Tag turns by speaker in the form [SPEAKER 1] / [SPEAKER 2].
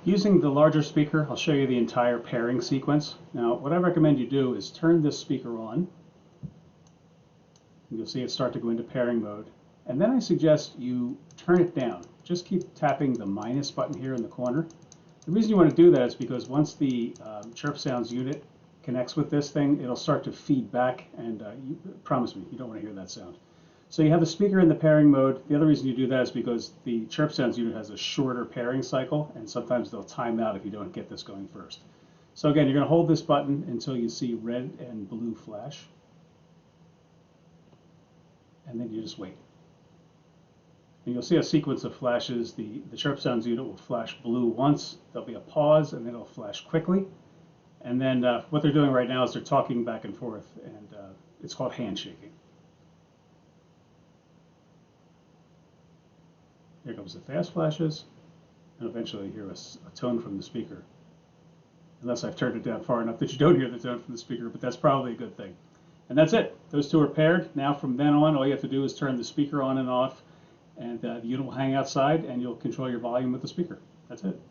[SPEAKER 1] Using the larger speaker, I'll show you the entire pairing sequence. Now, what I recommend you do is turn this speaker on. You'll see it start to go into pairing mode. And then I suggest you turn it down. Just keep tapping the minus button here in the corner. The reason you want to do that is because once the ChirpSounds unit connects with this thing, it'll start to feed back, and promise me, you don't want to hear that sound. So you have the speaker in the pairing mode. The other reason you do that is because the ChirpSounds unit has a shorter pairing cycle, and sometimes they'll time out if you don't get this going first. So again, you're going to hold this button until you see red and blue flash, and then you just wait. And you'll see a sequence of flashes. The ChirpSounds unit will flash blue once, there'll be a pause, and then it'll flash quickly. And then what they're doing right now is they're talking back and forth, and it's called handshaking. Here comes the fast flashes, and eventually you hear a tone from the speaker. Unless I've turned it down far enough that you don't hear the tone from the speaker, but that's probably a good thing. And that's it. Those two are paired. Now from then on, all you have to do is turn the speaker on and off, and the unit will hang outside, and you'll control your volume with the speaker. That's it.